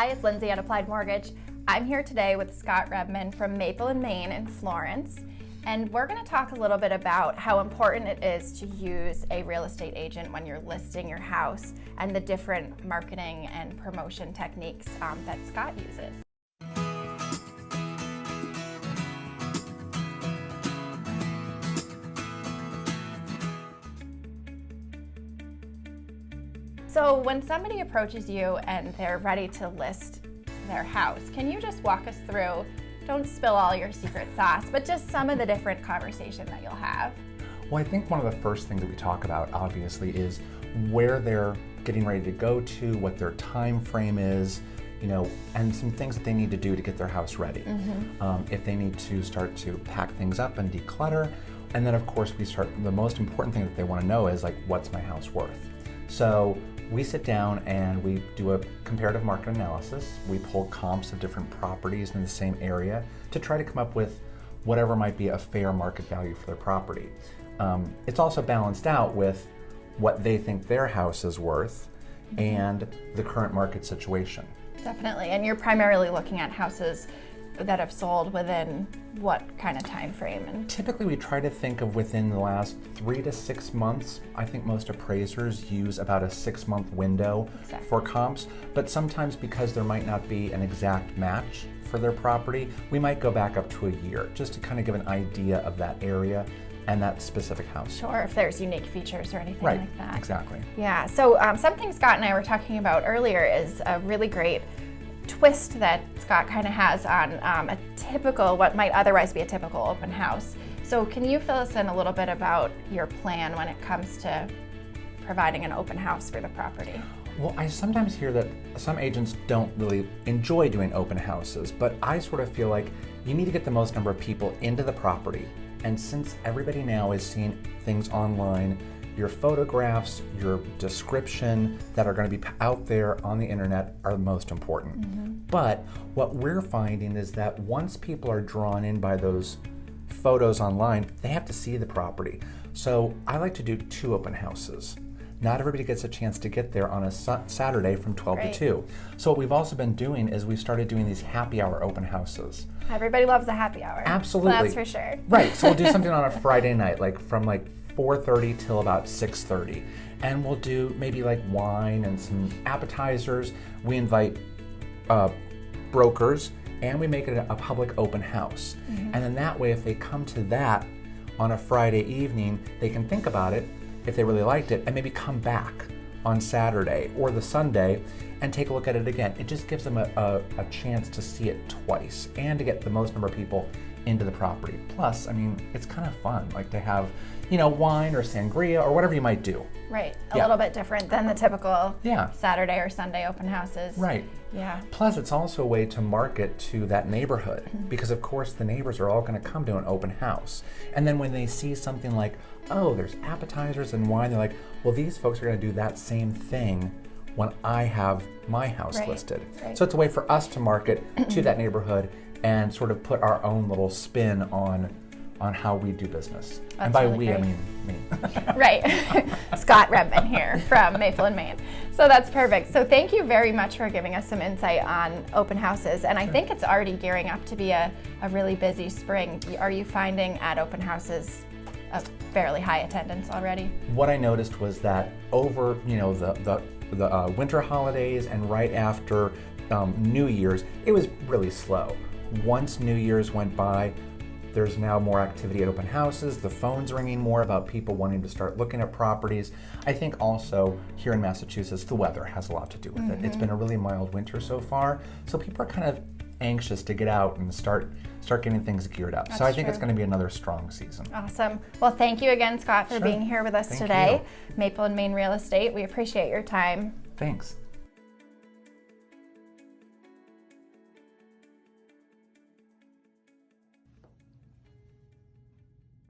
Hi, it's Lindsay at Applied Mortgage. I'm here today with Scott Redman from Maple and Main in Florence, and we're going to talk a little bit about how important it is to use a real estate agent when you're listing your house and the different marketing and promotion techniques that Scott uses. So when somebody approaches you and they're ready to list their house, can you just walk us through, don't spill all your secret sauce, but just some of the different conversation that you'll have? Well, I think one of the first things that we talk about, obviously, is where they're getting ready to go to, what their time frame is, and some things that they need to do to get their house ready. If they need to start to pack things up and declutter. And then, of course, the most important thing that they want to know is, what's my house worth? So we sit down and we do a comparative market analysis. We pull comps of different properties in the same area to try to come up with whatever might be a fair market value for their property. It's also balanced out with what they think their house is worth and the current market situation. Definitely, and you're primarily looking at houses that have sold within what kind of time frame? And typically we try to think of within the last 3 to 6 months. I think most appraisers use about a 6-month window for comps, but sometimes because there might not be an exact match for their property, we might go back up to a year just to kind of give an idea of that area and that specific house. Sure, if there's unique features or anything like that. Exactly. Yeah, so something Scott and I were talking about earlier is a really great twist that Scott kind of has on a typical, what might otherwise be a typical open house. So can you fill us in a little bit about your plan when it comes to providing an open house for the property? Well, I sometimes hear that some agents don't really enjoy doing open houses, but I sort of feel like you need to get the most number of people into the property. And since everybody now is seeing things online, your photographs, your description that are going to be out there on the internet are the most important. But what we're finding is that once people are drawn in by those photos online, they have to see the property. So I like to do 2 open houses. Not everybody gets a chance to get there on a Saturday from 12 to 2. So what we've also been doing is we started doing these happy hour open houses. Everybody loves a happy hour. Absolutely. Well, that's for sure. Right, so we'll do something on a Friday night, from 4:30 till about 6:30. And we'll do maybe wine and some appetizers. We invite brokers and we make it a public open house. And then that way, if they come to that on a Friday evening, they can think about it if they really liked it and maybe come back on Saturday or the Sunday and take a look at it again. It just gives them a chance to see it twice and to get the most number of people into the property. Plus, it's kind of fun, to have, wine or sangria or whatever you might do. Right, a little bit different than the typical Yeah. Saturday or Sunday open houses. Right. Yeah. Plus, it's also a way to market to that neighborhood because, of course, the neighbors are all going to come to an open house. And then when they see something like, oh, there's appetizers and wine, they're like, well, these folks are going to do that same thing when I have my house listed. Right. So it's a way for us to market to that neighborhood and sort of put our own little spin on how we do business. That's and by really we, great. I mean me. Right. Scott Redman here from Maple and Main. So that's perfect. So thank you very much for giving us some insight on open houses. And I think it's already gearing up to be a really busy spring. Are you finding at open houses a fairly high attendance already? What I noticed was that over the winter holidays and right after New Year's, it was really slow. Once New Year's went by, there's now more activity at open houses. The phone's ringing more about people wanting to start looking at properties. I think also here in Massachusetts, the weather has a lot to do with it. It's been a really mild winter so far, so people are kind of anxious to get out and start getting things geared up. So I think it's going to be another strong season. Awesome. Well, thank you again, Scott, for being here with us today. Maple and Main Real Estate, we appreciate your time. Thanks.